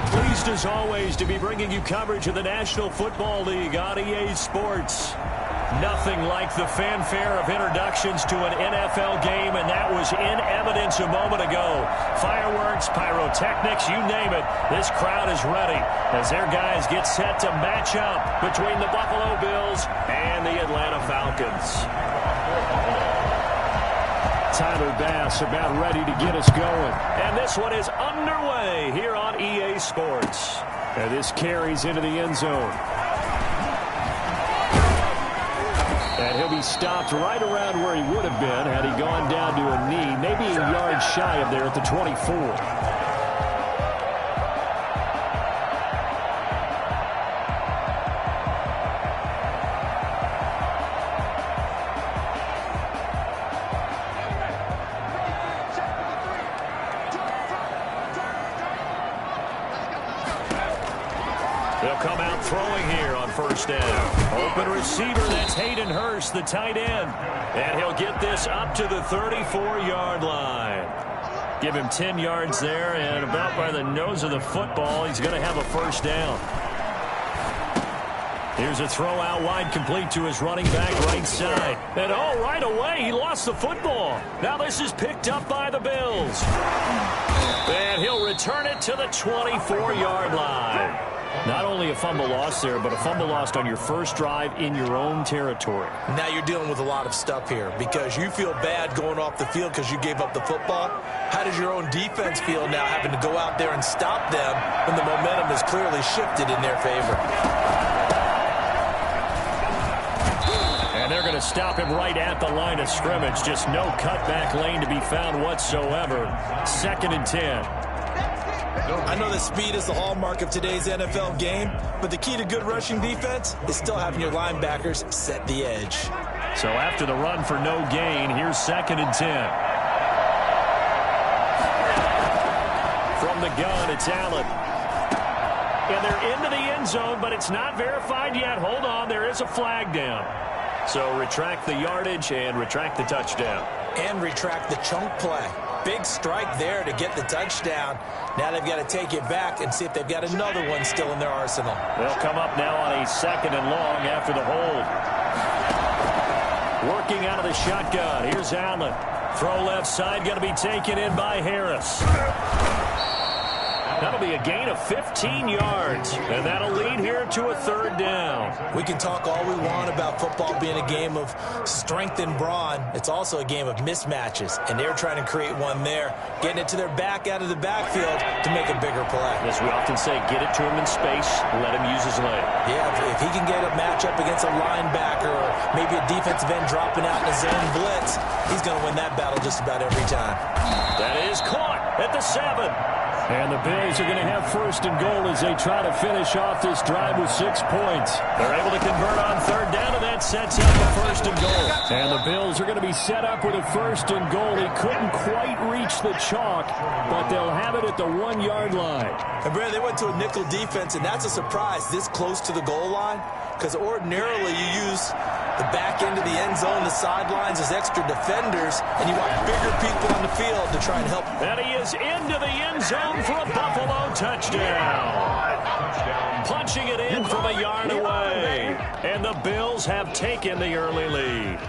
Pleased as always to be bringing you coverage of the National Football League on EA Sports. Nothing like the fanfare of introductions to an NFL game, and that was in evidence a moment ago. Fireworks, pyrotechnics, you name it. This crowd is ready as their guys get set to match up between the Buffalo Bills and the Atlanta Falcons. Tyler Bass about ready to get us going. And this one is underway here on EA Sports. And this carries into the end zone. And he'll be stopped right around where he would have been had he gone down to a knee, maybe a yard shy of there at the 24. They'll come out throwing here on first down. Open receiver, that's Hayden Hurst, the tight end. And he'll get this up to the 34-yard line. Give him 10 yards there, and about by the nose of the football, he's going to have a first down. Here's a throw out wide, complete to his running back right side. And oh, right away, he lost the football. Now this is picked up by the Bills. And he'll return it to the 24-yard line. Not only a fumble loss there, but a fumble lost on your first drive in your own territory. Now you're dealing with a lot of stuff here because you feel bad going off the field because you gave up the football. How does your own defense feel now having to go out there and stop them when the momentum is clearly shifted in their favor? And they're going to stop him right at the line of scrimmage. Just no cutback lane to be found whatsoever. 2nd and 10. I know that speed is the hallmark of today's NFL game, but the key to good rushing defense is still having your linebackers set the edge. So after the run for no gain, here's 2nd and 10. From the gun, it's Allen. And they're into the end zone, but it's not verified yet. Hold on, there is a flag down. So retract the yardage and retract the touchdown. And retract the chunk play. Big strike there to get the touchdown. Now they've got to take it back and see if they've got another one still in their arsenal. They'll come up now on a 2nd and long after the hold. Working out of the shotgun. Here's Allen. Throw left side, going to be taken in by Harris. That'll be a gain of 15 yards, and that'll lead here to a 3rd down. We can talk all we want about football being a game of strength and brawn. It's also a game of mismatches, and they're trying to create one there, getting it to their back out of the backfield to make a bigger play. As we often say, get it to him in space, let him use his leg. Yeah, if he can get a matchup against a linebacker or maybe a defensive end dropping out in a zone blitz, he's going to win that battle just about every time. That is caught at the 7. And the Bills are going to have 1st and goal as they try to finish off this drive with 6 points. They're able to convert on 3rd down, and that sets up a 1st and goal. And the Bills are going to be set up with a 1st and goal. He couldn't quite reach the chalk, but they'll have it at the 1-yard line. And Brad, they went to a nickel defense, and that's a surprise this close to the goal line because ordinarily you use the back end of the end zone, the sidelines as extra defenders, and you want bigger people on the field to try and help. And he is into the end zone for a Buffalo touchdown. Punching it in from a yard away. And the Bills have taken the early lead.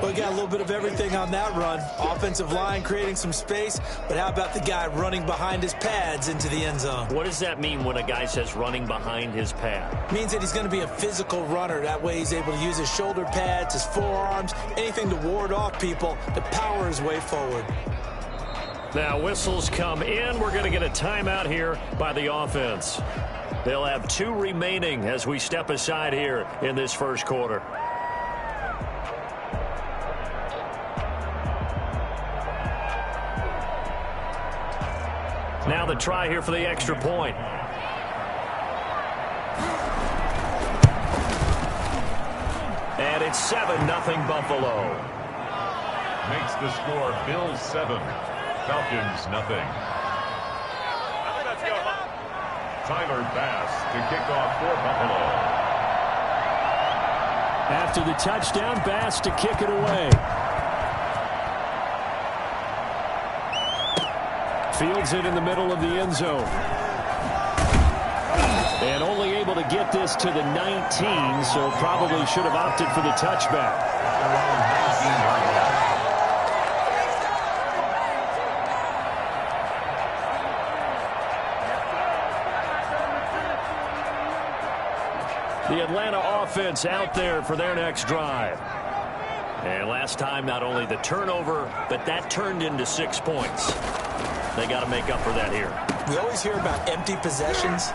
We got a little bit of everything on that run. Offensive line creating some space, but how about the guy running behind his pads into the end zone? What does that mean when a guy says running behind his pad? Means that he's going to be a physical runner. That way he's able to use his shoulder pads, his forearms, anything to ward off people to power his way forward. Now whistles come in. We're going to get a timeout here by the offense. They'll have 2 remaining as we step aside here in this first quarter. Now the try here for the extra point. And it's 7-0 Buffalo. Makes the score Bills 7, Falcons nothing. Tyler Bass to kick off for Buffalo. After the touchdown, Bass to kick it away. Fields it in the middle of the end zone. And only able to get this to the 19, so probably should have opted for the touchback. The Atlanta offense out there for their next drive. And last time, not only the turnover, but that turned into 6 points. They got to make up for that here. We always hear about empty possessions,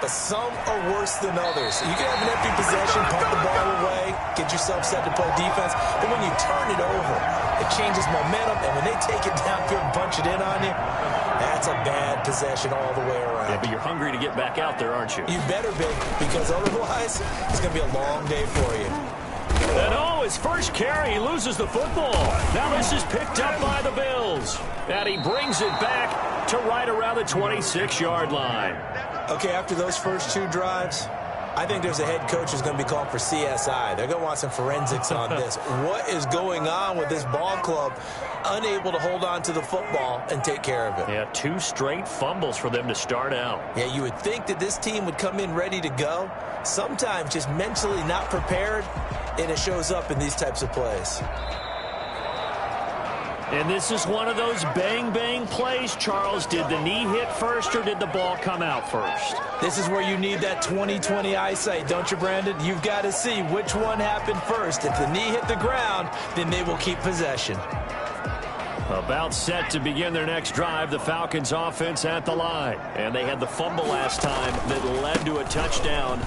but some are worse than others. You can have an empty possession, punt the ball away, get yourself set to play defense, but when you turn it over, it changes momentum, and when they take it downfield and punch it in on you, that's a bad possession all the way around. Yeah, but you're hungry to get back out there, aren't you? You better be, because otherwise, it's going to be a long day for you. And his first carry, he loses the football. Now this is picked up by the Bills. And he brings it back to right around the 26-yard line. Okay, after those first 2 drives, I think there's a head coach who's going to be called for CSI. They're going to want some forensics on this. What is going on with this ball club? Unable to hold on to the football and take care of it. Yeah, 2 straight fumbles for them to start out. Yeah, you would think that this team would come in ready to go. Sometimes just mentally not prepared, and it shows up in these types of plays. And this is one of those bang-bang plays, Charles. Did the knee hit first or did the ball come out first? This is where you need that 20/20 eyesight, don't you, Brandon? You've got to see which one happened first. If the knee hit the ground, then they will keep possession. About set to begin their next drive, the Falcons offense at the line. And they had the fumble last time that led to a touchdown.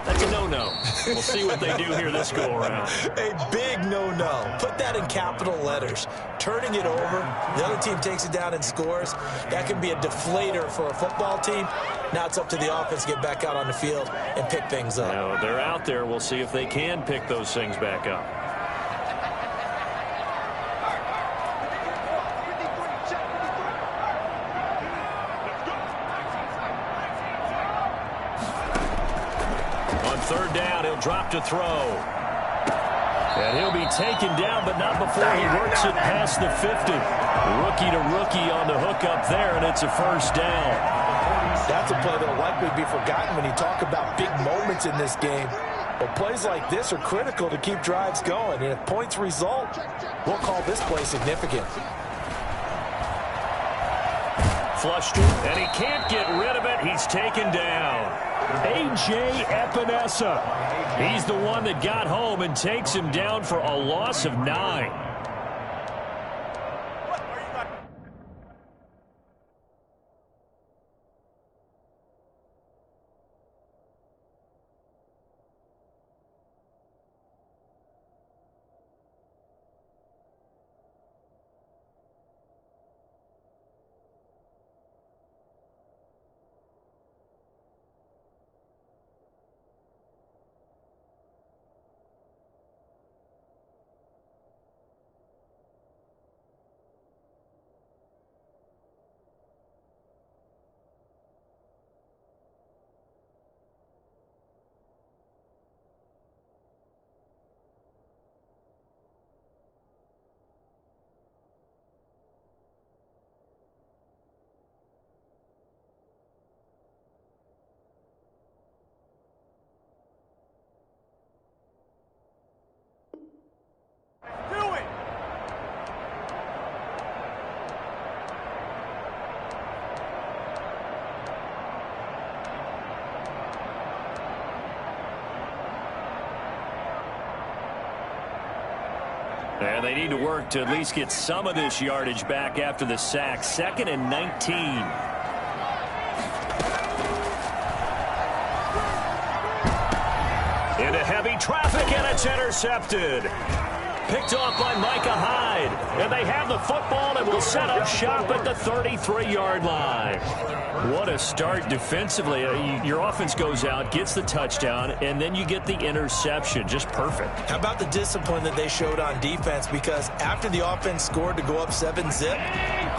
That's a no-no. We'll see what they do here this go-around. A big no-no. Put that in capital letters. Turning it over, the other team takes it down and scores. That can be a deflator for a football team. Now it's up to the offense to get back out on the field and pick things up. Now, they're out there. We'll see if they can pick those things back up. Third down, he'll drop to throw. And he'll be taken down, but not before he works it past the 50. Rookie to rookie on the hook up there, and it's a first down. That's a play that will likely be forgotten when you talk about big moments in this game. But plays like this are critical to keep drives going. And if points result, we'll call this play significant. Flushed it, and he can't get rid of it. He's taken down. A.J. Epinesa. He's the one that got home and takes him down for a loss of 9. And they need to work to at least get some of this yardage back after the sack. 2nd and 19. Into heavy traffic, and it's intercepted. Picked off by Micah Hyde. And they have the football and will set up shop at the 33-yard line. What a start defensively. Your offense goes out, gets the touchdown, and then you get the interception. Just perfect. How about the discipline that they showed on defense? Because after the offense scored to go up 7-zip,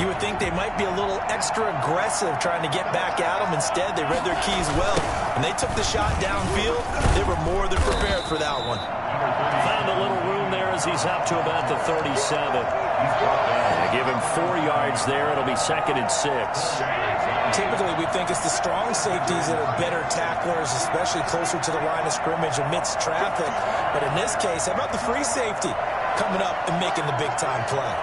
you would think they might be a little extra aggressive trying to get back at them. Instead, they read their keys well, and they took the shot downfield. They were more than prepared for that one. Found a little room there as he's up to about the 37. Give him 4 yards there. It'll be 2nd and 6. Typically, we think it's the strong safeties that are better tacklers, especially closer to the line of scrimmage amidst traffic. But in this case, how about the free safety coming up and making the big-time play?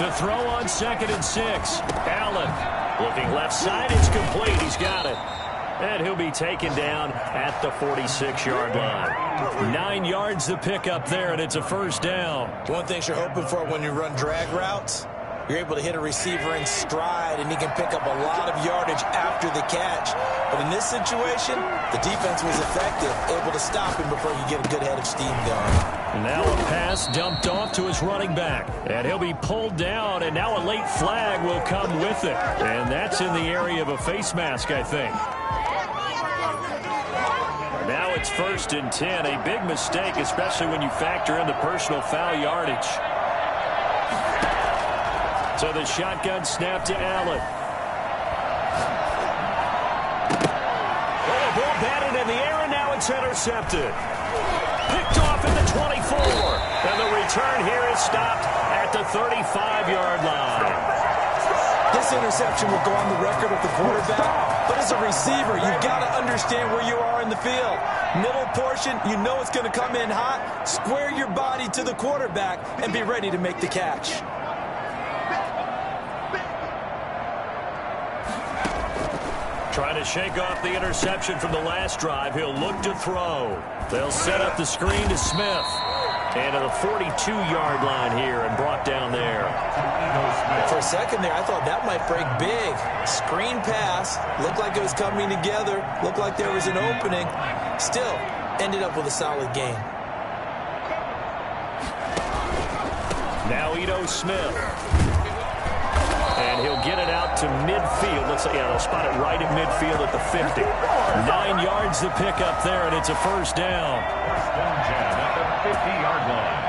To throw on 2nd and 6. Allen looking left side. It's complete. He's got it. And he'll be taken down at the 46-yard line. 9 yards to pick up there, and it's a first down. One thing you're hoping for when you run drag routes, you're able to hit a receiver in stride, and he can pick up a lot of yardage after the catch. But in this situation, the defense was effective, able to stop him before he get a good head of steam going. Now a pass dumped off to his running back. And he'll be pulled down, and now a late flag will come with it. And that's in the area of a face mask, I think. Now it's 1st and 10. A big mistake, especially when you factor in the personal foul yardage. So the shotgun snap to Allen. Oh, ball batted in the air, and now it's intercepted. Picked off at the 24. And the return here is stopped at the 35-yard line. This interception will go on the record of the quarterback, but as a receiver, you've got to understand where you are in the field. Middle portion, you know it's going to come in hot. Square your body to the quarterback and be ready to make the catch. Trying to shake off the interception from the last drive. He'll look to throw. They'll set up the screen to Smith. And to the 42-yard line here and brought down there. For a second there, I thought that might break big. Screen pass. Looked like it was coming together. Looked like there was an opening. Still, ended up with a solid gain. Now Ito Smith. And he'll get it out to midfield. Looks like, they'll spot it right at midfield at the 50. 9 yards to pick up there, and it's a first down. First down jam at the 50-yard line.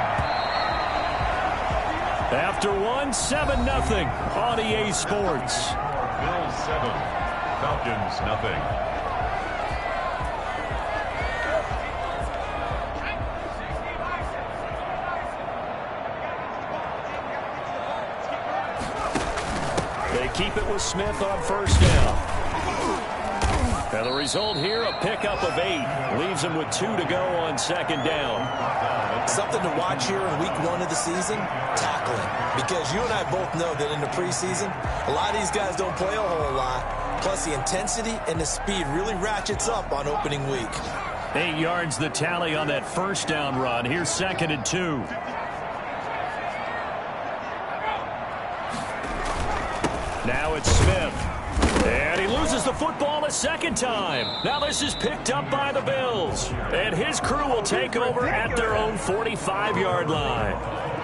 After 7-0 on EA Sports. Bills 7, Falcons nothing. They keep it with Smith on first down. And the result here, a pickup of 8. Leaves him with 2 to go on 2nd down. Something to watch here in week 1 of the season, tackling. Because you and I both know that in the preseason, a lot of these guys don't play a whole lot. Plus the intensity and the speed really ratchets up on opening week. 8 yards the tally on that first down run. Here's 2nd and 2. Now it's Smith. And he loses the football a second time. Now this is picked up by the Bills. And his crew will take over at their own 45-yard line.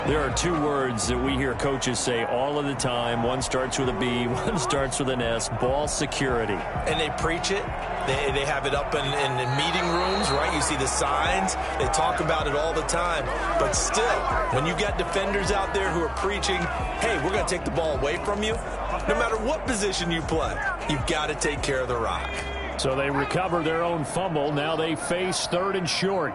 There are 2 words that we hear coaches say all of the time. One starts with a B, one starts with an S. Ball security. And they preach it. They have it up in meeting rooms, right? You see the signs. They talk about it all the time. But still, when you got defenders out there who are preaching, hey, we're going to take the ball away from you, no matter what position you play, you've got to take care of the rock. So they recover their own fumble. Now they face 3rd and short.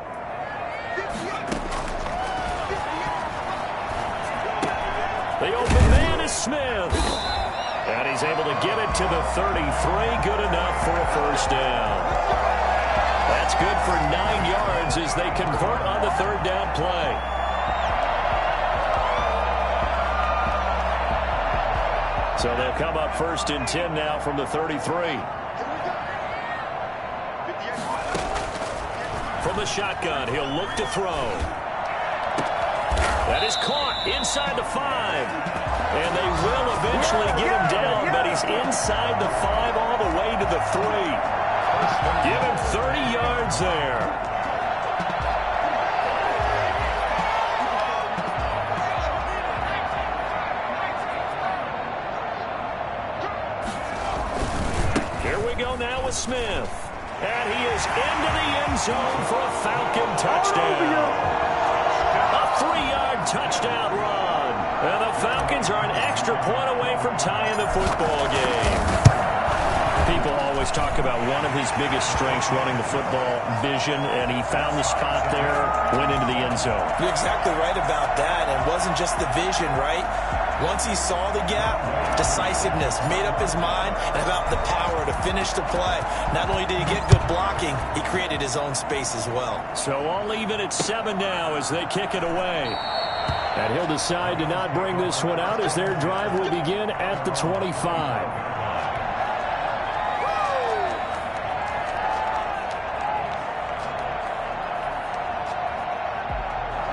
The open man is Smith. And he's able to get it to the 33. Good enough for a first down. That's good for 9 yards as they convert on the 3rd down play. So they'll come up 1st and 10 now from the 33. From the shotgun, he'll look to throw. That is caught inside the 5. And they will eventually get him down, but he's inside the 5 all the way to the 3. Give him 30 yards there. Here we go now with Smith. And he is into the end zone for a Falcon touchdown. A 3-yard touchdown run. And the Falcons are an extra point away from tying the football game. People always talk about one of his biggest strengths running the football, vision, and he found the spot there, went into the end zone. You're exactly right about that. And it wasn't just the vision, right? Once he saw the gap, decisiveness, made up his mind, and about the power to finish the play. Not only did he get good blocking, he created his own space as well. So all even at 7 now as they kick it away. And he'll decide to not bring this one out as their drive will begin at the 25.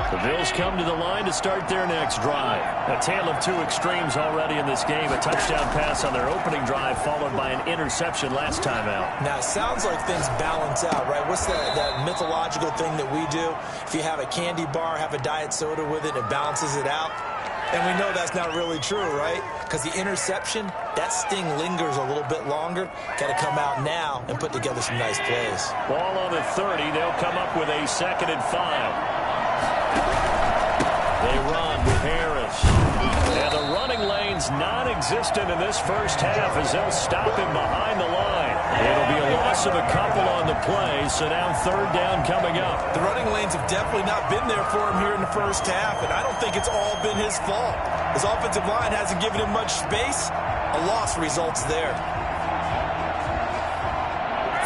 The Bills come to the line to start their next drive. A tale of two extremes already in this game. A touchdown pass on their opening drive followed by an interception last time out. Now, it sounds like things balance out, right? What's that mythological thing that we do? If you have a candy bar, have a diet soda with it, it balances it out. And we know that's not really true, right? Because the interception, that sting lingers a little bit longer. Got to come out now and put together some nice plays. Ball on the 30. They'll come up with a 2nd and 5. They run with Harris. And the running lane's non-existent in this first half as they'll stop him behind the line. It'll be a loss of a couple on the play, so now 3rd down coming up. The running lanes have definitely not been there for him here in the first half, and I don't think it's all been his fault. His offensive line hasn't given him much space. A loss results there.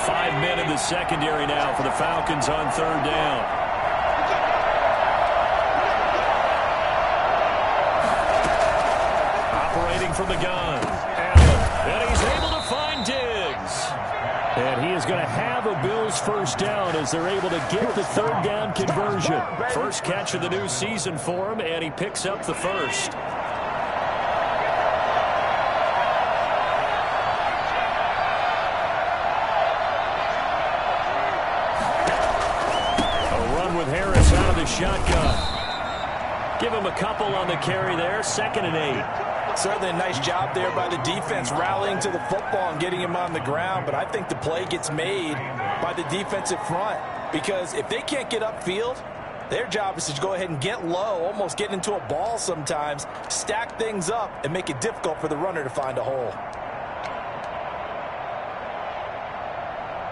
5 men in the secondary now for the Falcons on 3rd down. From the gun, and he's able to find Diggs. And he is going to have a Bills first down as they're able to get the 3rd down conversion. First catch of the new season for him, and he picks up the first. A run with Harris out of the shotgun. Give him a couple on the carry there, 2nd and 8. Certainly a nice job there by the defense rallying to the football and getting him on the ground. But I think the play gets made by the defensive front because if they can't get upfield, their job is to go ahead and get low, almost get into a ball sometimes, stack things up, and make it difficult for the runner to find a hole.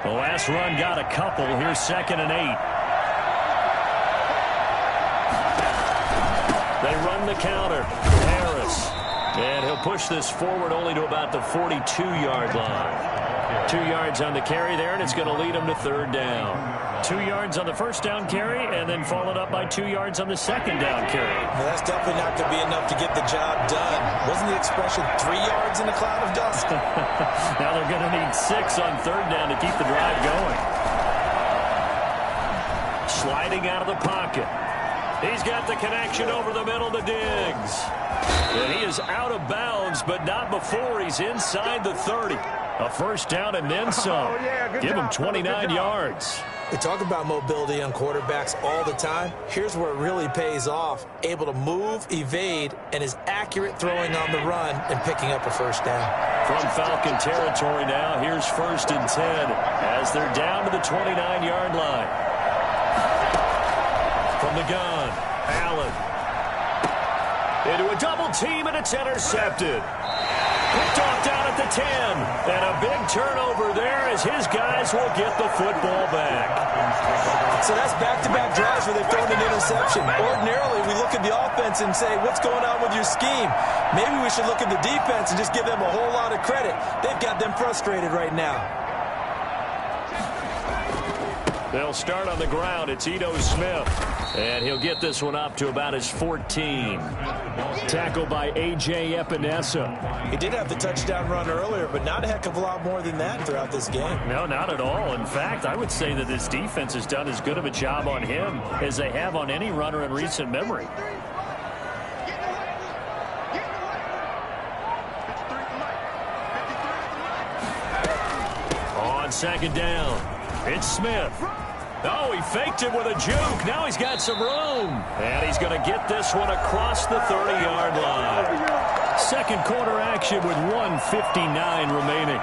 The last run got a couple. Here's 2nd and 8. They run the counter. Harris. And he'll push this forward only to about the 42-yard line. 2 yards on the carry there, and it's going to lead him to 3rd down. 2 yards on the first down carry, and then followed up by 2 yards on the 2nd down carry. Well, that's definitely not going to be enough to get the job done. Wasn't the expression 3 yards in a cloud of dust? Now they're going to need 6 on 3rd down to keep the drive going. Sliding out of the pocket. He's got the connection over the middle to Diggs. And he is out of bounds, but not before he's inside the 30. A first down and then some. Give him 29 yards. We talk about mobility on quarterbacks all the time. Here's where it really pays off. Able to move, evade, and is accurate throwing on the run and picking up a first down. From Falcon territory now, here's 1st and 10 as they're down to the 29-yard line. From the gun, Allen. Into a double team, and it's intercepted. Picked off down at the 10. And a big turnover there as his guys will get the football back. So that's back-to-back drives where they've thrown an interception. Ordinarily, we look at the offense and say, what's going on with your scheme? Maybe we should look at the defense and just give them a whole lot of credit. They've got them frustrated right now. They'll start on the ground. It's Ito Smith. And he'll get this one up to about his 14. Tackled by A.J. Epinesa. He did have the touchdown run earlier, but not a heck of a lot more than that throughout this game. No, not at all. In fact, I would say that this defense has done as good of a job on him as they have on any runner in recent memory. On 2nd down, it's Smith. Oh, he faked it with a juke. Now he's got some room. And he's going to get this one across the 30-yard line. Second quarter action with 1:59 remaining.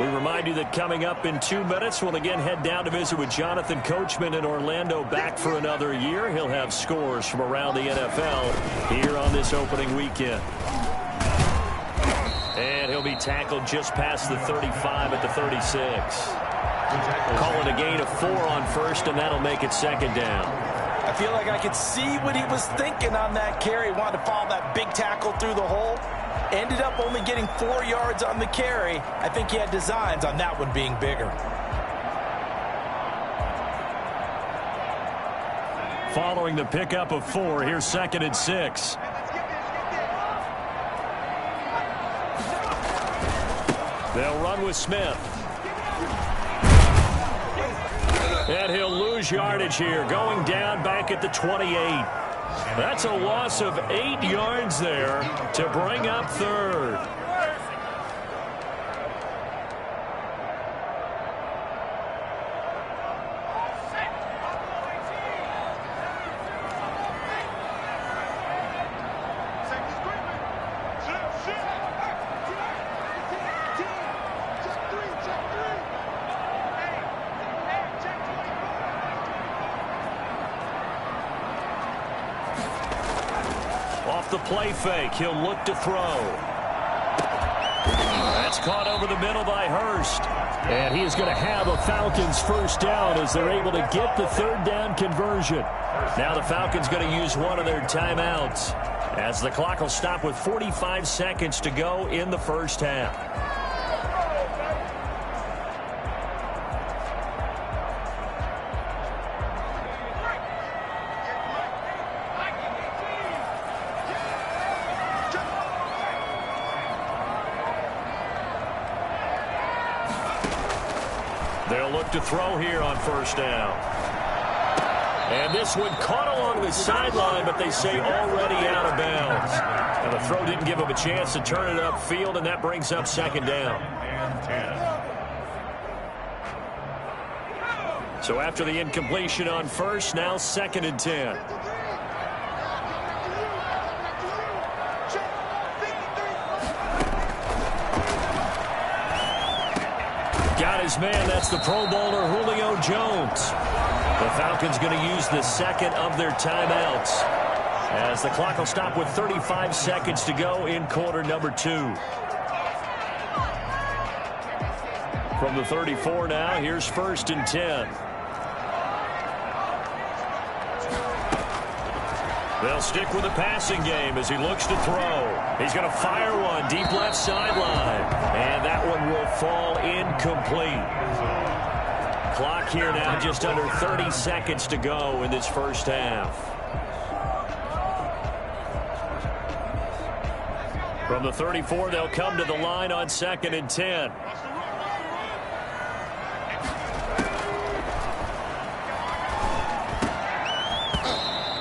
We remind you that coming up in 2 minutes, we'll again head down to visit with Jonathan Coachman in Orlando, back for another year. He'll have scores from around the NFL here on this opening weekend. And he'll be tackled just past the 35 at the 36. Call it a gain of 4 on first, and that'll make it second down. I feel like I could see what he was thinking on that carry. He wanted to follow that big tackle through the hole. Ended up only getting 4 yards on the carry. I think he had designs on that one being bigger. Following the pickup of 4, here's 2nd and 6. They'll run with Smith. And he'll lose yardage here, going down back at the 28. That's a loss of 8 yards there to bring up 3rd. The play fake. He'll look to throw. That's caught over the middle by Hurst. And he is going to have a Falcons first down as they're able to get the 3rd down conversion. Now the Falcons going to use one of their timeouts as the clock will stop with 45 seconds to go in the first half. They'll look to throw here on first down. And this one caught along the sideline, but they say already out of bounds. And the throw didn't give him a chance to turn it upfield, and that brings up 2nd down. So after the incompletion on first, now 2nd and 10. Got his man. That's the Pro Bowler Julio Jones. The Falcons going to use the 2nd of their timeouts as the clock will stop with 35 seconds to go in quarter number 2. From the 34 now, here's 1st and 10. They'll stick with the passing game as he looks to throw. He's going to fire one deep left sideline. And that one will fall incomplete. Clock here now just under 30 seconds to go in this first half. From the 34, they'll come to the line on 2nd and 10.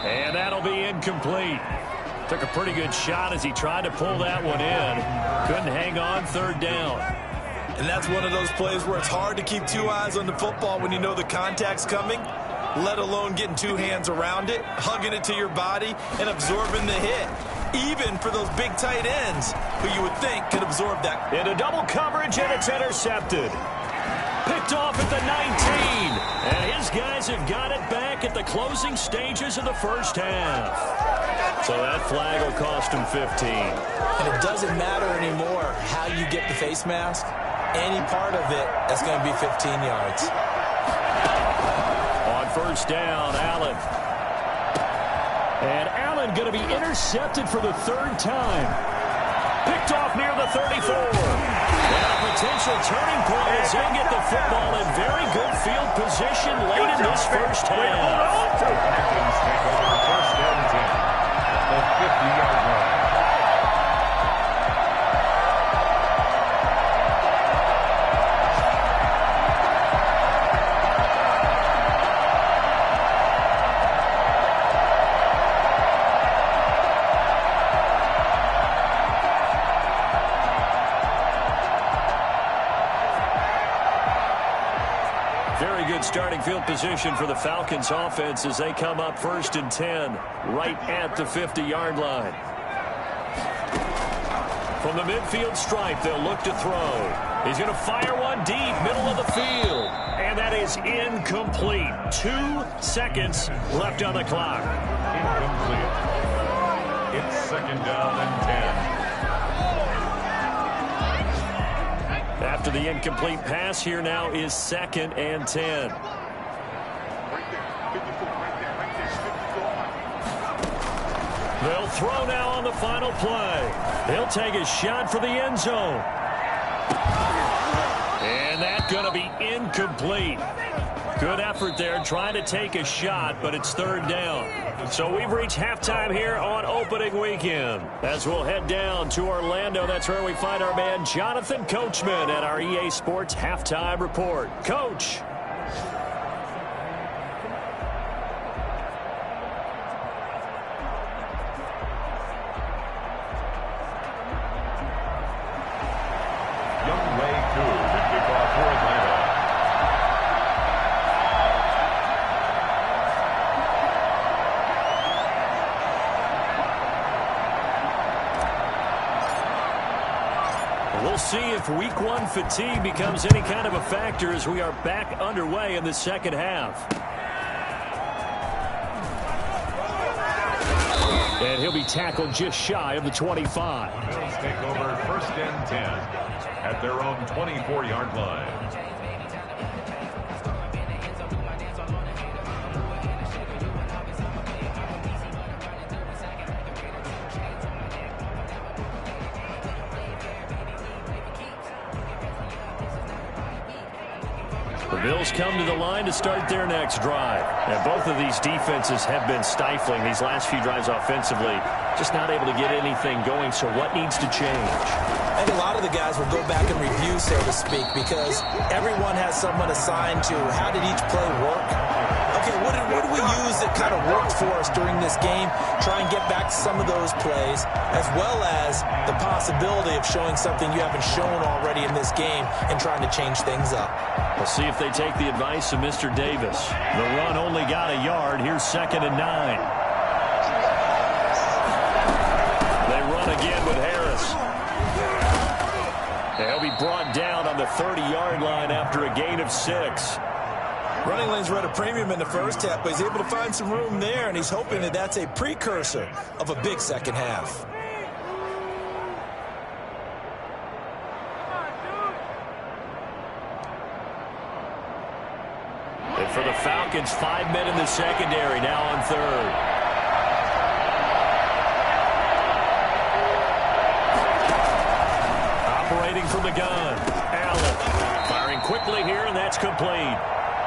And that'll be incomplete. Took a pretty good shot as he tried to pull that one in. Couldn't hang on 3rd down. And that's one of those plays where it's hard to keep 2 eyes on the football when you know the contact's coming, let alone getting 2 hands around it, hugging it to your body, and absorbing the hit. Even for those big tight ends who you would think could absorb that. Into double coverage, and it's intercepted. Picked off at the 19. And his guys have got it back at the closing stages of the first half. So that flag will cost him 15. And it doesn't matter anymore how you get the face mask. Any part of it, that's going to be 15 yards. On first down, Allen. And Allen going to be intercepted for the 3rd time. Picked off near the 34. And a potential turning point as they get the football in very good field position late in this first half. First down and 10. The 50-yard line. Very good starting field position for the Falcons offense as they come up 1st and 10 right at the 50-yard line. From the midfield stripe, they'll look to throw. He's going to fire one deep, middle of the field. And that is incomplete. 2 seconds left on the clock. Incomplete. It's second down and 10. After the incomplete pass, here now is second and 10. They'll throw now on the final play. He'll take a shot for the end zone. And that's going to be incomplete. Good effort there trying to take a shot, but it's third down. So we've reached halftime here on opening weekend. As we'll head down to Orlando, that's where we find our man Jonathan Coachman at our EA Sports Halftime Report. Coach. We'll see if week 1 fatigue becomes any kind of a factor as we are back underway in the second half. And he'll be tackled just shy of the 25. Bills take over first and 10 at their own 24-yard line. The Bills come to the line to start their next drive. And both of these defenses have been stifling these last few drives offensively. Just not able to get anything going, so what needs to change? I think a lot of the guys will go back and review, so to speak, because everyone has someone assigned to how did each play work. Okay, what did we use that kind of worked for us during this game? Try and get back to some of those plays, as well as the possibility of showing something you haven't shown already in this game and trying to change things up. We'll see if they take the advice of Mr. Davis. The run only got a yard. Here's second and 9. They run again with Harris. They'll be brought down on the 30-yard line after a gain of 6. Running lanes were at a premium in the first half, but he's able to find some room there, and he's hoping that that's a precursor of a big second half. And for the Falcons, 5 men in the secondary, now on third. Operating from the gun, Allen. Firing quickly here, and that's complete.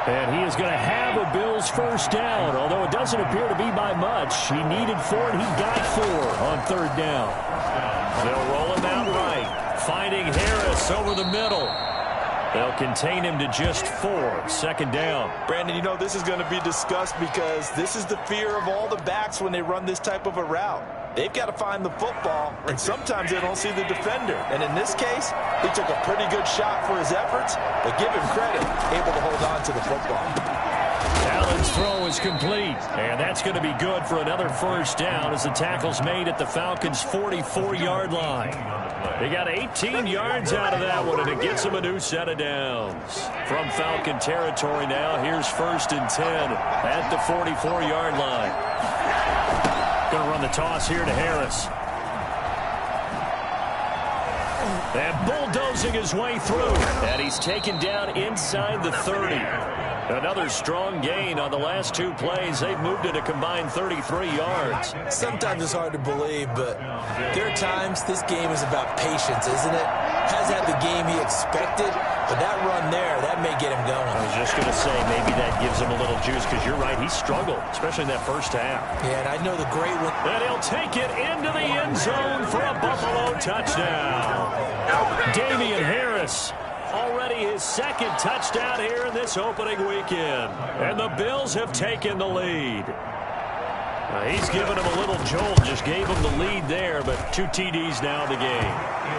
And he is going to have a Bills first down, although it doesn't appear to be by much. He needed 4, and he got 4 on third down. They'll roll him out right, finding Harris over the middle. They'll contain him to just 4, second down. Brandon, you know, this is going to be discussed because this is the fear of all the backs when they run this type of a route. They've got to find the football, and sometimes they don't see the defender. And in this case, he took a pretty good shot for his efforts, but give him credit, able to hold on to the football. Allen's throw is complete, and that's going to be good for another first down as the tackle's made at the Falcons' 44-yard line. They got 18 yards out of that one, and it gets them a new set of downs. From Falcon territory now, here's first and 10 at the 44-yard line. Going to run the toss here to Harris. And bulldozing his way through. And he's taken down inside the 30. Another strong gain on the last 2 plays. They've moved it a combined 33 yards. Sometimes it's hard to believe, but there are times this game is about patience, isn't it? Has had the game he expected, but that run there, that may get him going. I was just going to say, maybe that gives him a little juice, because you're right, he struggled, especially in that first half. Yeah, and I know the great one. And he'll take it into the end zone for a Buffalo touchdown. Damian Harris. Already his second touchdown here in this opening weekend. And the Bills have taken the lead. He's given him a little jolt, just gave him the lead there, but 2 TDs now in the game.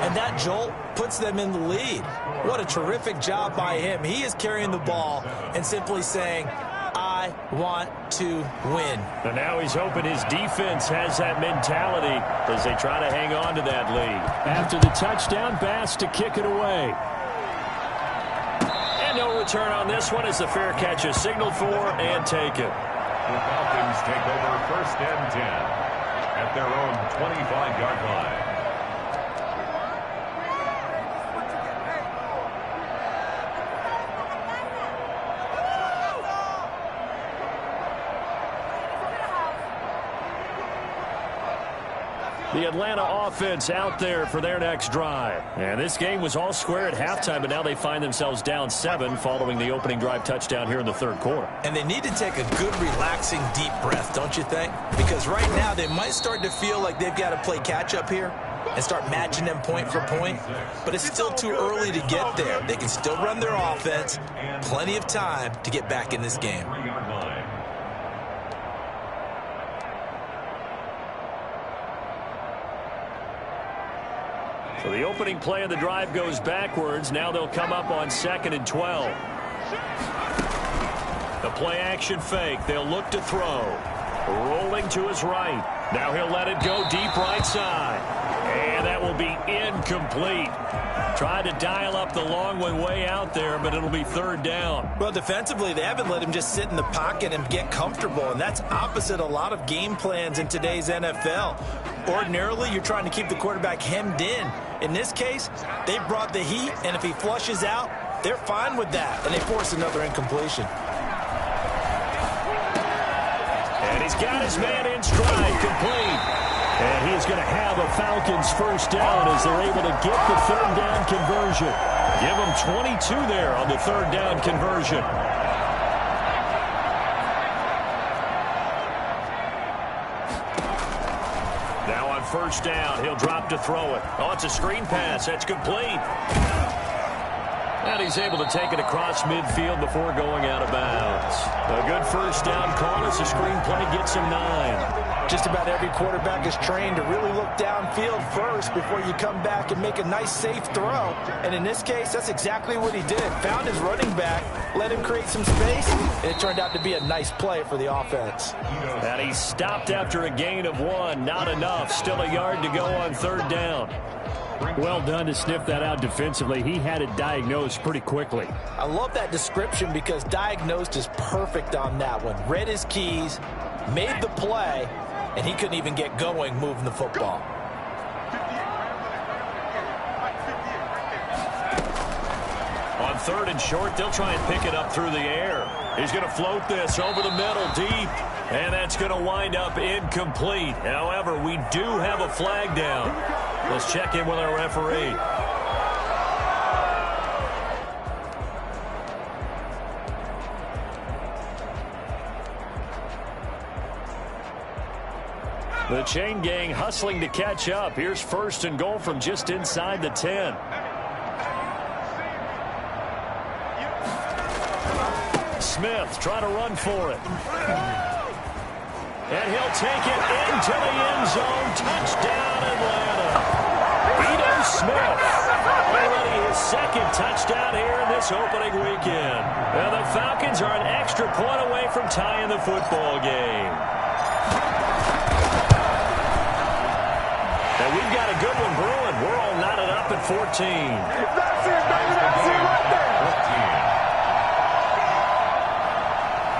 And that jolt puts them in the lead. What a terrific job by him. He is carrying the ball and simply saying, I I want to win. And now he's hoping his defense has that mentality as they try to hang on to that lead. After the touchdown, Bass to kick it away. And no return on this one as the fair catch is signaled for and taken. The Falcons take over 1st and 10 at their own 25-yard line. The Atlanta offense out there for their next drive. And this game was all square at halftime, but now they find themselves down 7 following the opening drive touchdown here in the third quarter. And they need to take a good, relaxing, deep breath, don't you think? Because right now they might start to feel like they've got to play catch-up here and start matching them point for point. But it's still too early to get there. They can still run their offense. Plenty of time to get back in this game. So the opening play of the drive goes backwards. Now they'll come up on 2nd and 12. The play action fake. They'll look to throw. Rolling to his right. Now he'll let it go deep right side. And that will be incomplete. Tried to dial up the long one way out there, but it'll be 3rd down. Well, defensively, they haven't let him just sit in the pocket and get comfortable, and that's opposite a lot of game plans in today's NFL. Ordinarily, you're trying to keep the quarterback hemmed in. In this case, they brought the heat, and if he flushes out, they're fine with that, and they force another incompletion. And he's got his man in stride, complete. And he's going to have a Falcons 1st down as they're able to get the 3rd down conversion. Give them 22 there on the 3rd down conversion. Now on 1st down, he'll drop to throw it. Oh, it's a screen pass. That's complete. And he's able to take it across midfield before going out of bounds. A good 1st down call as the screen play gets him 9. Just about every quarterback is trained to really look downfield first before you come back and make a nice, safe throw. And in this case, that's exactly what he did. Found his running back, let him create some space, and it turned out to be a nice play for the offense. And he stopped after a gain of 1. Not enough. Still a yard to go on 3rd down. Well done to sniff that out defensively. He had it diagnosed pretty quickly. I love that description because diagnosed is perfect on that one. Read his keys, made the play, and he couldn't even get going moving the football. On 3rd and short, they'll try and pick it up through the air. He's going to float this over the middle deep, and that's going to wind up incomplete. However, we do have a flag down. Let's check in with our referee. The chain gang hustling to catch up. Here's 1st and goal from just inside the 10. Smith trying to run for it. And he'll take it into the end zone. Touchdown, Atlanta. Ito Smith. Already his 2nd touchdown here in this opening weekend. Now the Falcons are an extra point away from tying the football game. And we've got a good one brewing. We're all knotted up at 14. That's it, baby. That's it right there.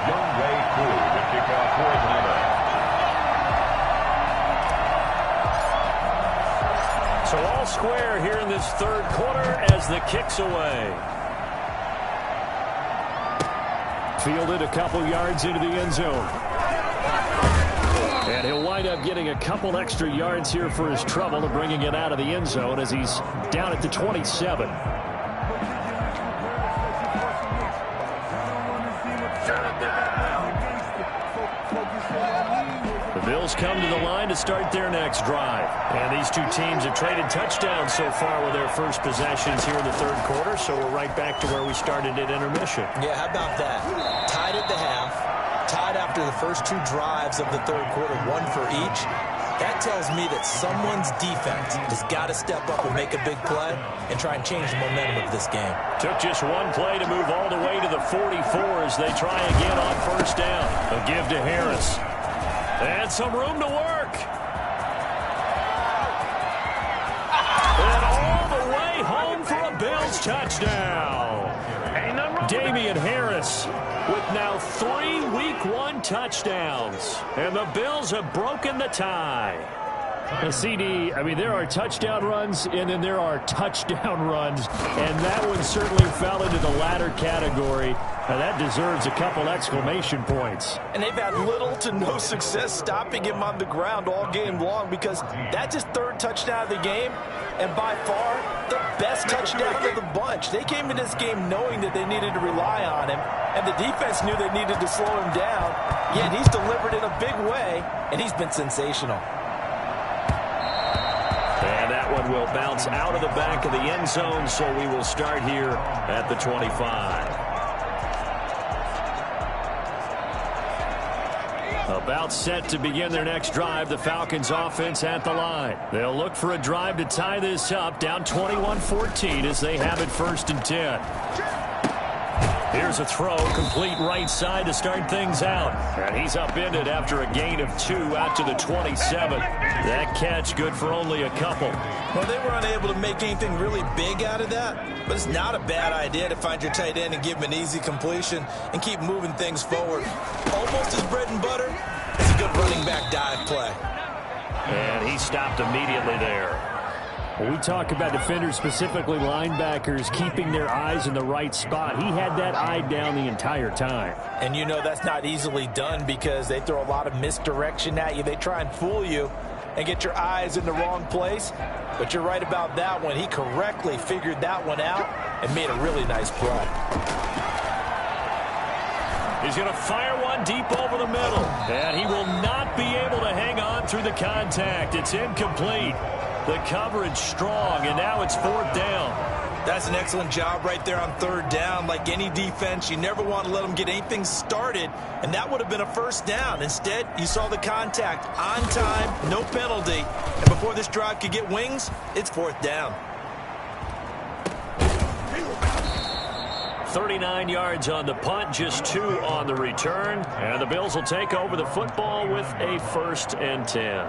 Young Ray Crew to kick off for Atlanta. So all square here in this 3rd quarter as the kick's away. Fielded a couple yards into the end zone. And he'll wind up getting a couple extra yards here for his trouble to bringing it out of the end zone as he's down at the 27. The Bills come to the line to start their next drive. And these two teams have traded touchdowns so far with their first possessions here in the 3rd quarter, so we're right back to where we started at intermission. Yeah, how about that? Tied at the half, tied after the first 2 drives of the 3rd quarter, 1 for each. That tells me that someone's defense has got to step up and make a big play and try and change the momentum of this game. Took just one play to move all the way to the 44 as they try again on first down. A give to Harris. And some room to work. And all the way home for a Bills touchdown. Damian Harris with now 3 Week 1 touchdowns. And the Bills have broken the tie. The CD, I mean, there are touchdown runs, and then there are touchdown runs, and that one certainly fell into the latter category. Now, that deserves a couple exclamation points. And they've had little to no success stopping him on the ground all game long because that's his 3rd touchdown of the game, and by far the best touchdown of the bunch. They came in this game knowing that they needed to rely on him, and the defense knew they needed to slow him down, yet he's delivered in a big way, and he's been sensational. And that one will bounce out of the back of the end zone, so we will start here at the 25. About set to begin their next drive, the Falcons offense at the line. They'll look for a drive to tie this up, down 21-14 as they have it 1st and 10. Here's a throw, complete right side to start things out. And he's upended after a gain of 2 out to the 27. That catch good for only a couple. Well, they were unable to make anything really big out of that, but it's not a bad idea to find your tight end and give him an easy completion and keep moving things forward. Almost his bread and butter. It's a good running back dive play. And he stopped immediately there. When we talk about defenders, specifically linebackers, keeping their eyes in the right spot, he had that eye down the entire time. And you know that's not easily done because they throw a lot of misdirection at you. They try and fool you and get your eyes in the wrong place. But you're right about that one. He correctly figured that one out and made a really nice play. He's going to fire one deep over the middle. And he will not be able to hang on through the contact. It's incomplete. The coverage strong, and now it's 4th down. That's an excellent job right there on 3rd down. Like any defense, you never want to let them get anything started, and that would have been a 1st down. Instead, you saw the contact on time, no penalty, and before this drive could get wings, it's 4th down. 39 yards on the punt, just 2 on the return, and the Bills will take over the football with a 1st and 10.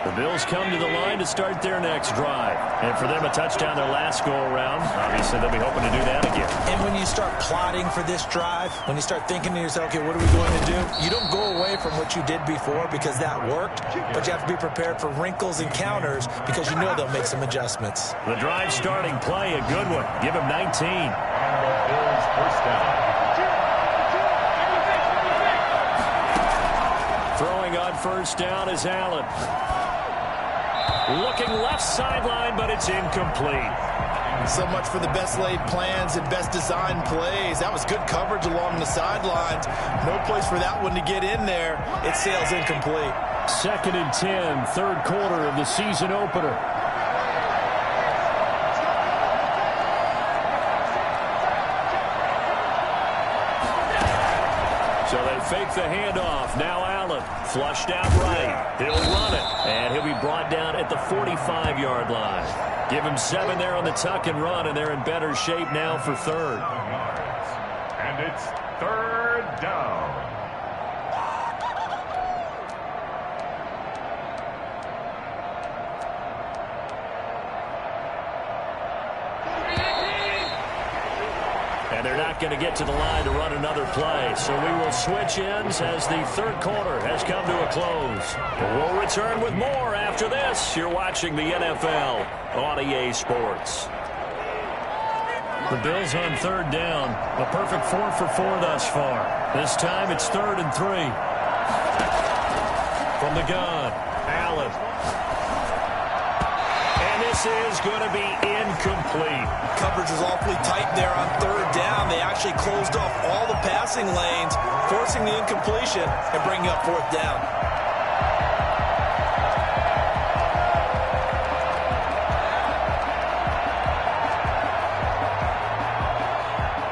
The Bills come to the line to start their next drive. And for them, a touchdown their last go-around. Obviously, they'll be hoping to do that again. And when you start plotting for this drive, when you start thinking to yourself, okay, what are we going to do? You don't go away from what you did before because that worked, but you have to be prepared for wrinkles and counters because you know they'll make some adjustments. The drive starting play, a good one. Give him 19. Bills 1st down. Throwing on 1st down is Allen. Looking left sideline, but it's incomplete. So much for the best laid plans and best designed plays. That was good coverage along the sidelines. No place for that one to get in there. It sails incomplete. 2nd and 10, 3rd quarter of the season opener. So they fake the handoff. Now Allen flushed out right. He'll run it, and he'll be brought down at the 45-yard line. Give him 7 there on the tuck and run, and they're in better shape now for 3rd. And it's 3rd down. And they're not going to get to the line to run another play. So we will switch ends as the 3rd quarter has come to a close. We'll return with more after this. You're watching the NFL on EA Sports. The Bills on 3rd down. A perfect 4 for 4 thus far. This time it's 3rd and 3. From the gun, Allen. And this is going to be incomplete. Coverage was awfully tight there on 3rd down. They actually closed off all the passing lanes, forcing the incompletion and bringing up 4th down.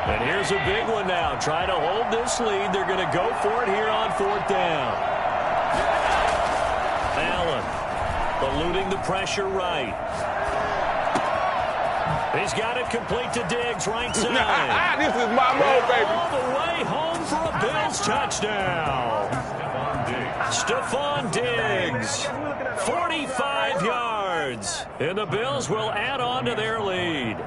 And here's a big one now. Trying to hold this lead. They're going to go for it here on 4th down. eluding the pressure right. He's got it complete to Diggs, right side. This is my move, baby. All the way home for a Bills touchdown. Stephon Diggs, 45 yards. And the Bills will add on to their lead.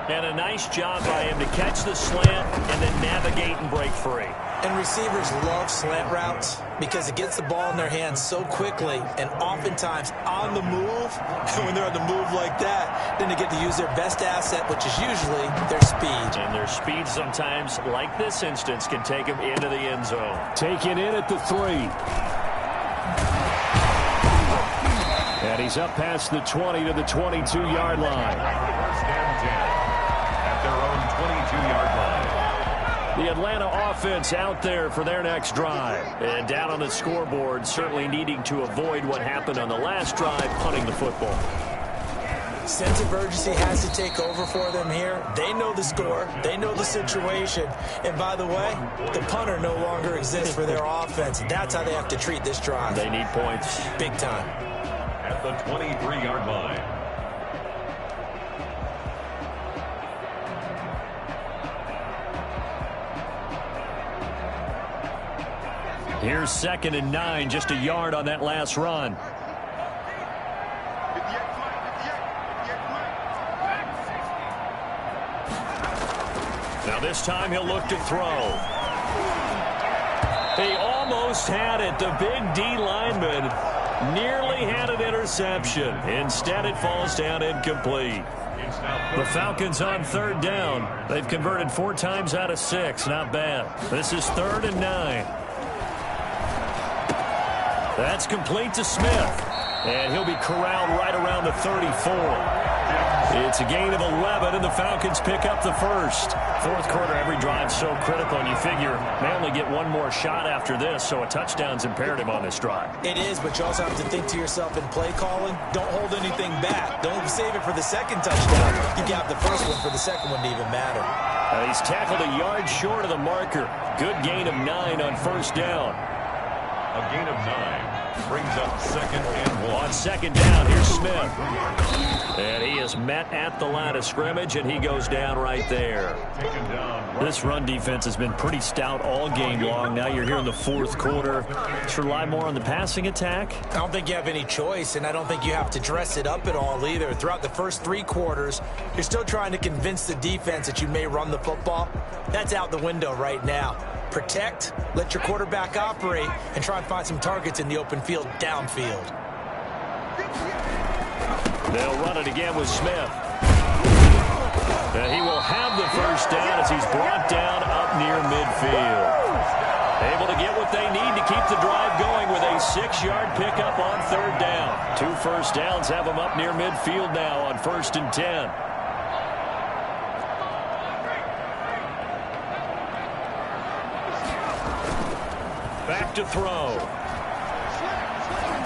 And a nice job by him to catch the slant and then navigate and break free. And receivers love slant routes because it gets the ball in their hands so quickly and oftentimes on the move. And when they're on the move like that, then they get to use their best asset, which is usually their speed. And their speed sometimes, like this instance, can take them into the end zone. Taken in at the 3. And he's up past the 20 to the 22-yard line. First and 10 at their own 22-yard line. The Atlanta offense out there for their next drive. And down on the scoreboard, certainly needing to avoid what happened on the last drive, punting the football. Sense of urgency has to take over for them here. They know the score. They know the situation. And by the way, the punter no longer exists for their offense. That's how they have to treat this drive. They need points. Big time. At the 23-yard line. Here's 2nd and 9, just a yard on that last run. Now this time he'll look to throw. He almost had it. The big D lineman nearly had an interception. Instead it falls down incomplete. The Falcons on 3rd down. They've converted 4 times out of 6. Not bad. This is 3rd and 9. That's complete to Smith. And he'll be corralled right around the 34. It's a gain of 11, and the Falcons pick up the first. Fourth quarter, every drive so critical, and you figure they only get one more shot after this, so a touchdown's imperative on this drive. It is, but you also have to think to yourself in play calling, don't hold anything back. Don't save it for the second touchdown. You got the first one for the second one to even matter. He's tackled a yard short of the marker. Good gain of 9 on 1st down. A gain of 9 brings up 2nd and 1. On 2nd down, here's Smith. And he is met at the line of scrimmage, and he goes down right there. This run defense has been pretty stout all game long. Now you're here in the 4th quarter. Should rely more on the passing attack? I don't think you have any choice, and I don't think you have to dress it up at all either. Throughout the first 3 quarters, you're still trying to convince the defense that you may run the football. That's out the window right now. Protect, let your quarterback operate, and try and find some targets in the open field downfield. They'll run it again with Smith. And he will have the first down as he's brought down up near midfield. Able to get what they need to keep the drive going with a 6-yard pickup on 3rd down. 2 first downs have them up near midfield now on 1st and 10. Back to throw.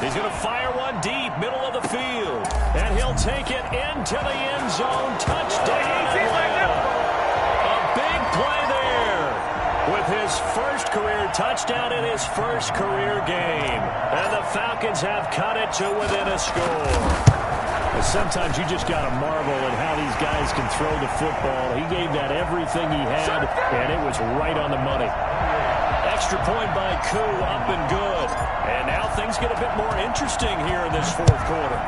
He's going to fire one deep, middle of the field. And he'll take it into the end zone. Touchdown, Atlanta. A big play there with his first career touchdown in his first career game. And the Falcons have cut it to within a score. Sometimes you just got to marvel at how these guys can throw the football. He gave that everything he had, and it was right on the money. Extra point by Koo, up and good. And now things get a bit more interesting here in this 4th quarter.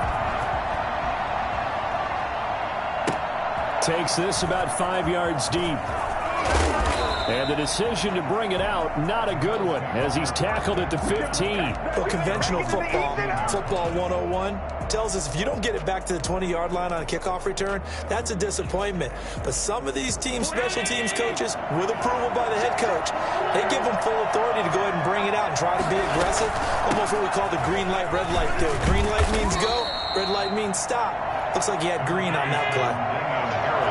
Takes this about 5 yards deep. And the decision to bring it out, not a good one, as he's tackled at the 15. Well, conventional football 101, tells us if you don't get it back to the 20-yard line on a kickoff return, that's a disappointment. But some of these teams, special teams coaches, with approval by the head coach, they give them full authority to go ahead and bring it out and try to be aggressive. Almost what we call the green light, red light theory. Green light means go, red light means stop. Looks like he had green on that play.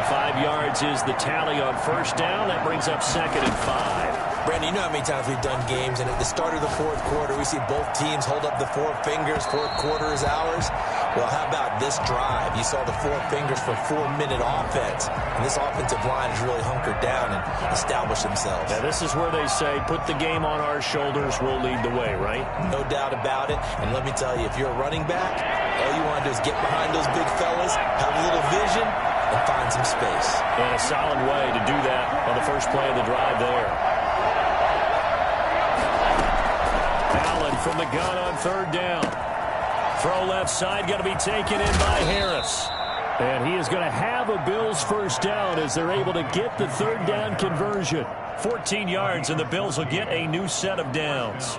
5 yards is the tally on 1st down. That brings up 2nd and 5. Brandon, you know how many times we've done games, and at the start of the fourth quarter, we see both teams hold up the four fingers, fourth quarter is ours. Well, how about this drive? You saw the four fingers for 4-minute offense, and this offensive line has really hunkered down and established themselves. Yeah, this is where they say, put the game on our shoulders, we'll lead the way, right? No doubt about it, and let me tell you, if you're a running back, all you want to do is get behind those big fellas, have a little vision, and find some space. And a solid way to do that on the first play of the drive there. Allen from the gun on third down. Throw left side, going to be taken in by Harris. And he is going to have a Bills first down as they're able to get the third down conversion. 14 yards, and the Bills will get a new set of downs.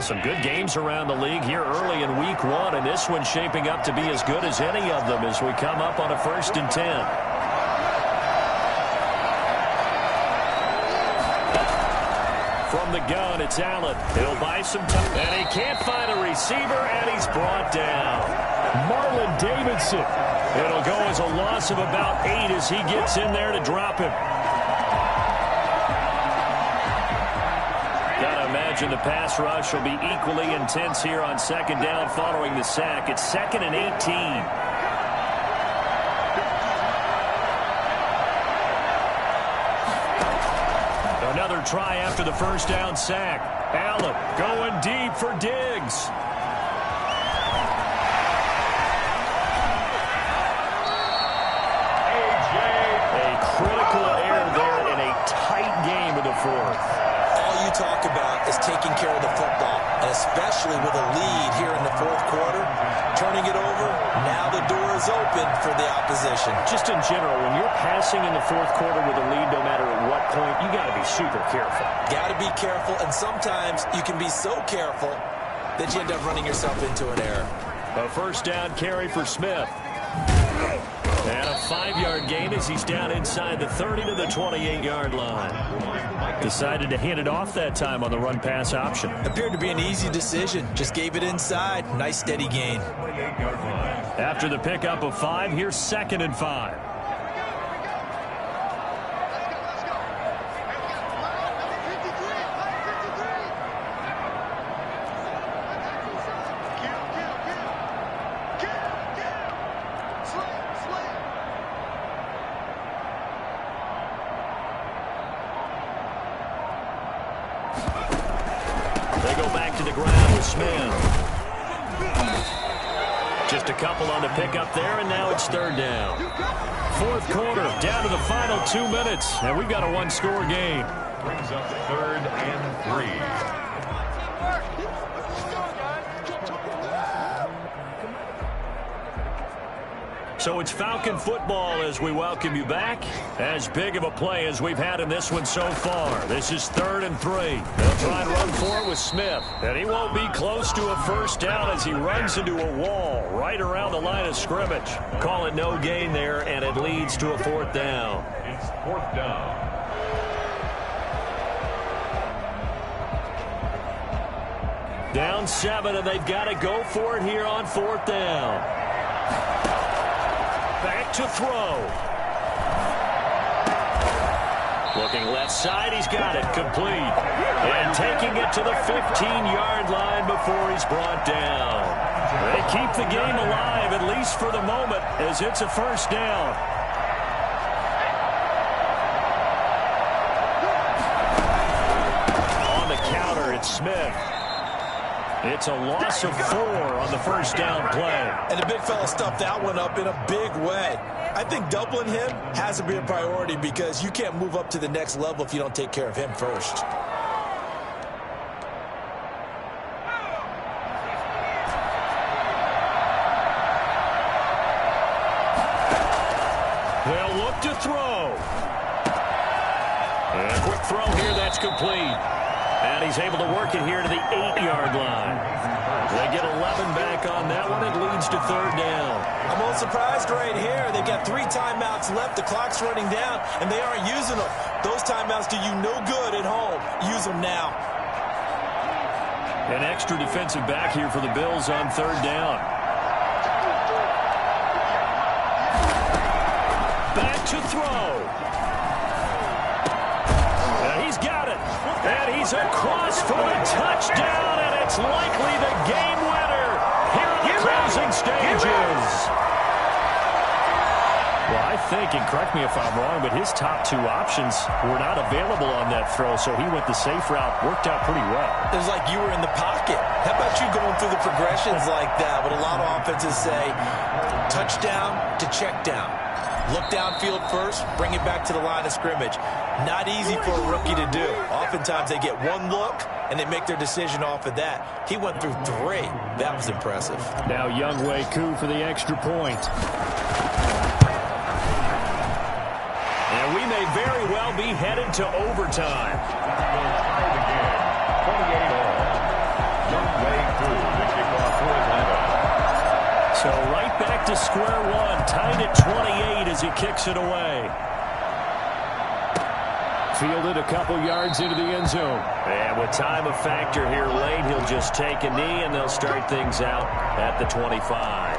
Some good games around the league here early in week one, and this one's shaping up to be as good as any of them as we come up on a 1st and 10. From the gun, it's Allen. He'll buy some time, and he can't find a receiver, and he's brought down. Marlon Davidson. It'll go as a loss of about 8 as he gets in there to drop him. Imagine the pass rush will be equally intense here on 2nd down following the sack. It's 2nd and 18. Another try after the first down sack. Allen going deep for Diggs. A critical error there in a tight game of the fourth. Talk about is taking care of the football, and especially with a lead here in the fourth quarter, turning it over, now the door is open for the opposition. Just in general, when you're passing in the fourth quarter with a lead, no matter at what point, you got to be super careful. Got to be careful, and sometimes you can be so careful that you end up running yourself into an error. A first down carry for Smith. And a 5-yard gain as he's down inside the 30 to the 28-yard line. Decided to hand it off that time on the run-pass option. Appeared to be an easy decision. Just gave it inside. Nice, steady gain. After the pickup of 5, here's 2nd and 5. They go back to the ground with Smith. Just a couple on the pickup there, and now it's 3rd down. Fourth quarter, down to the final 2 minutes, and we've got a one-score game. Brings up 3rd and 3. So it's Falcon football as we welcome you back. As big of a play as we've had in this one so far. This is 3rd and 3. They'll try and run for it with Smith. And he won't be close to a first down as he runs into a wall right around the line of scrimmage. Call it no gain there, and it leads to a 4th down. It's 4th down. Down 7, and they've got to go for it here on 4th down. Back to throw. Looking left side, he's got it complete. And taking it to the 15-yard line before he's brought down. They keep the game alive, at least for the moment, as it's a first down. On the counter, it's Smith. It's a loss of 4 on the first down play. And the big fella stuffed that one up in a big way. I think doubling him has to be a priority because you can't move up to the next level if you don't take care of him first. They'll look to throw. And a quick throw here, that's complete. And he's able to work it here to the 8-yard line. They get 11 back on that one. It leads to 3rd down. I'm a little surprised right here. They've got 3 timeouts left. The clock's running down, and they aren't using them. Those timeouts do you no good at home. Use them now. An extra defensive back here for the Bills on third down. Back to throw. And he's got it. And he's across for a touchdown, and it's likely the game winner here in the closing stages. Well, I think, and correct me if I'm wrong, but his top two options were not available on that throw, so he went the safe route. Worked out pretty well. It was like you were in the pocket. How about you going through the progressions like that? What a lot of offenses say, touchdown to check down. Look downfield first, bring it back to the line of scrimmage. Not easy for a rookie to do. Oftentimes they get one look, and they make their decision off of that. He went through three. That was impressive. Now Younghoe Koo for the extra point. And we may very well be headed to overtime. Tie the game, 28-all. Younghoe Koo, the kickoff for Atlanta. So right back to square one, tied at 28 as he kicks it away. Fielded a couple yards into the end zone. And with time a factor here late, he'll just take a knee and they'll start things out at the 25.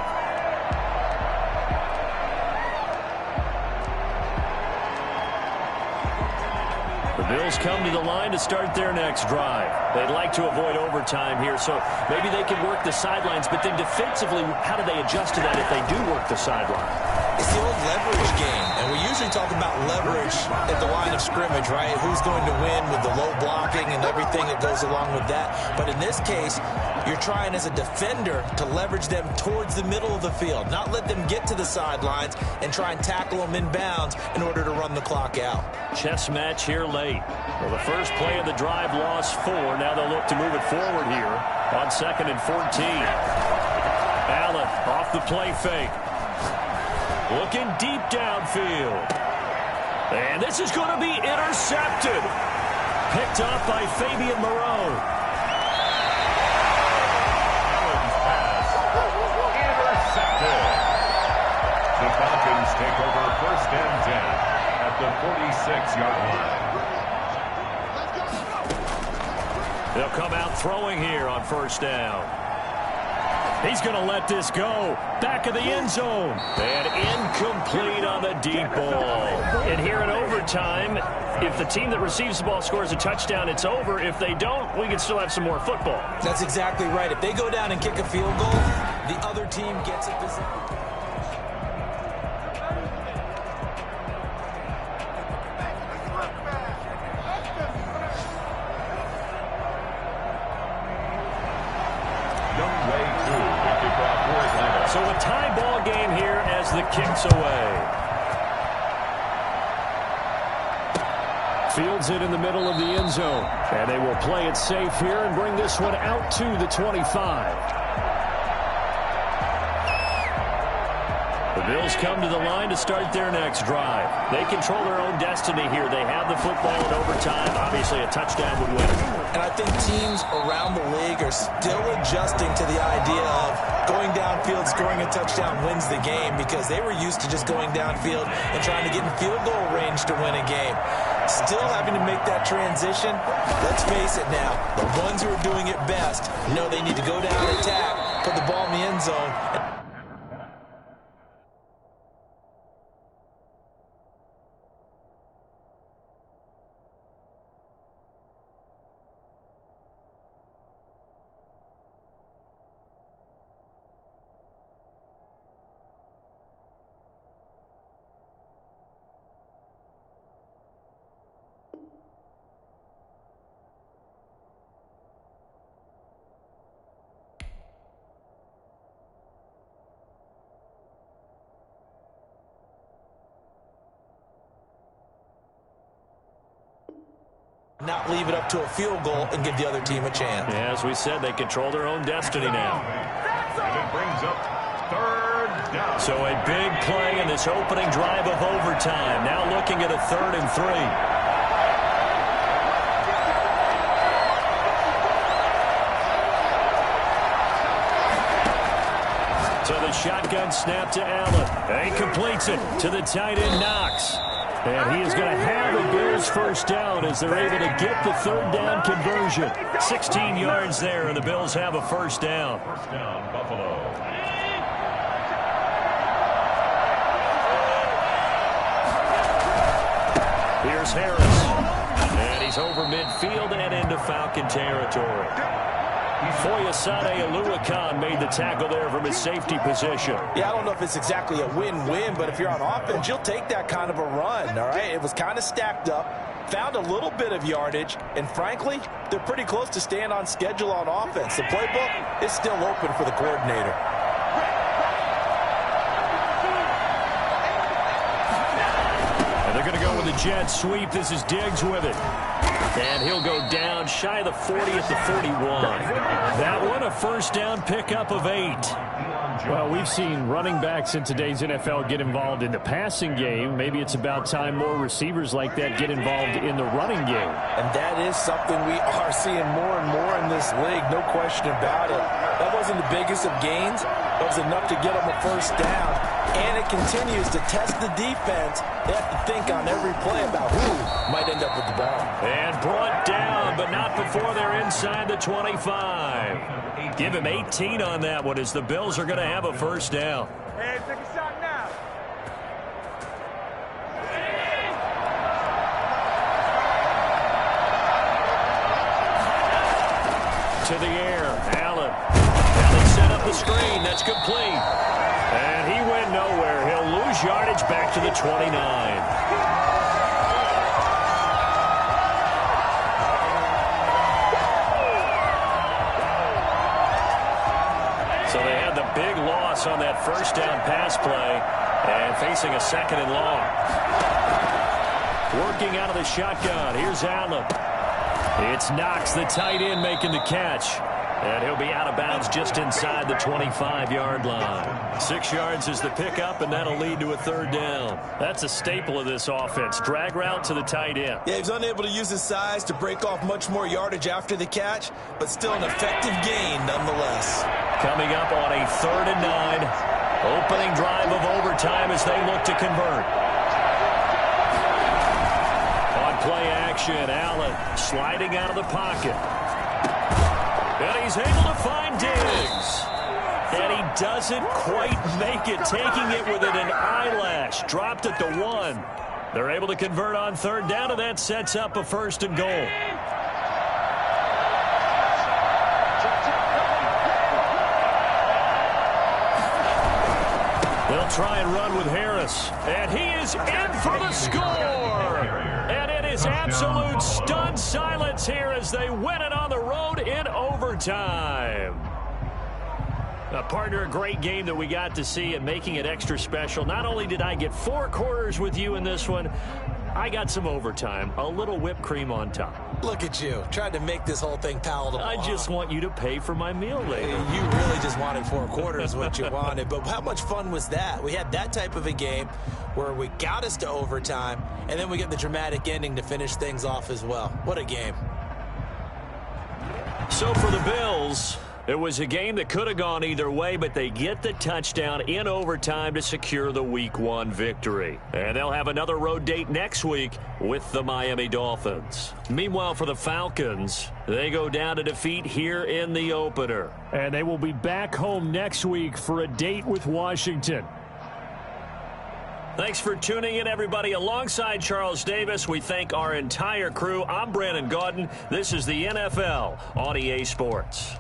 The Bills come to the line to start their next drive. They'd like to avoid overtime here, so maybe they can work the sidelines, but then defensively, how do they adjust to that if they do work the sideline? It's the old leverage game, and we usually talk about leverage at the line of scrimmage, right? Who's going to win with the low blocking and everything that goes along with that. But in this case, you're trying as a defender to leverage them towards the middle of the field, not let them get to the sidelines and try and tackle them in bounds in order to run the clock out. Chess match here late. Well, the first play of the drive lost 4. Now they'll look to move it forward here on 2nd and 14. Allen off the play fake. Looking deep downfield. And this is going to be intercepted. Picked off by Fabian Moreau. Allen's pass. Intercepted. The Falcons take over 1st and 10 at the 46-yard line. They'll come out throwing here on 1st down. He's going to let this go. Back of the end zone. And incomplete on the deep ball. And here in overtime, if the team that receives the ball scores a touchdown, it's over. If they don't, we can still have some more football. That's exactly right. If they go down and kick a field goal, the other team gets a position. So a tie ball game here as the kick's away. Fields it in the middle of the end zone. And they will play it safe here and bring this one out to the 25. The Bills come to the line to start their next drive. They control their own destiny here. They have the football in overtime. Obviously, a touchdown would win. And I think teams around the league are still adjusting to the idea of going downfield, scoring a touchdown wins the game, because they were used to just going downfield and trying to get in field goal range to win a game. Still having to make that transition. Let's face it now, the ones who are doing it best know they need to go down, attack, put the ball in the end zone. Not leave it up to a field goal and give the other team a chance. Yeah, as we said, they control their own destiny now. And it brings up 3rd down. So a big play in this opening drive of overtime. Now looking at a 3rd and 3. So the shotgun snap to Allen. And he completes it to the tight end, Knox. And he is going to have a Bills first down as they're able to get the third down conversion. 16 yards there, and the Bills have a first down. First down, Buffalo. Here's Harris. And he's over midfield and into Falcon territory. Foyesade Oluwakan made the tackle there from his safety position. Yeah, I don't know if it's exactly a win-win, but if you're on offense, you'll take that kind of a run, all right? It was kind of stacked up, found a little bit of yardage, and frankly, they're pretty close to staying on schedule on offense. The playbook is still open for the coordinator. And they're going to go with a jet sweep. This is Diggs with it. And he'll go down shy of the 40 at the 41. That one, a first down pickup of 8. Well, we've seen running backs in today's NFL get involved in the passing game. Maybe it's about time more receivers like that get involved in the running game. And that is something we are seeing more and more in this league, no question about it. That wasn't the biggest of gains, but it was enough to get them a first down. And it continues to test the defense. They have to think on every play about who might end up with the ball. And brought down, but not before they're inside the 25. Give him 18 on that one as the Bills are going to have a first down. Hey, take a shot now. To the air, Allen. Allen set up the screen. That's complete. And he went nowhere. He'll lose yardage back to the 29. So they had the big loss on that first down pass play and facing a second and long. Working out of the shotgun. Here's Allen. It's Knox, the tight end, making the catch. And he'll be out of bounds just inside the 25-yard line. 6 yards is the pickup, and that'll lead to a third down. That's a staple of this offense. Drag route to the tight end. Yeah, he's unable to use his size to break off much more yardage after the catch, but still an effective gain nonetheless. Coming up on a 3rd and 9. Opening drive of overtime as they look to convert. On play action, Allen sliding out of the pocket. And he's able to find Diggs. And he doesn't quite make it, taking it within an eyelash. Dropped at the 1. They're able to convert on 3rd down, and that sets up a 1st and goal. They'll try and run with Harris. And he is in for the score. And it is absolute stunned silence here as they win it on the road in overtime. Partner, a great game that we got to see and making it extra special. Not only did I get 4 quarters with you in this one, I got some overtime, a little whipped cream on top. Look at you, trying to make this whole thing palatable. I just want you to pay for my meal later. You really just wanted 4 quarters, what you wanted. But how much fun was that? We had that type of a game where we got us to overtime, and then we get the dramatic ending to finish things off as well. What a game. So for the Bills, it was a game that could have gone either way, but they get the touchdown in overtime to secure the Week 1 victory. And they'll have another road date next week with the Miami Dolphins. Meanwhile, for the Falcons, they go down to defeat here in the opener. And they will be back home next week for a date with Washington. Thanks for tuning in, everybody. Alongside Charles Davis, we thank our entire crew. I'm Brandon Gaudin. This is the NFL on EA Sports.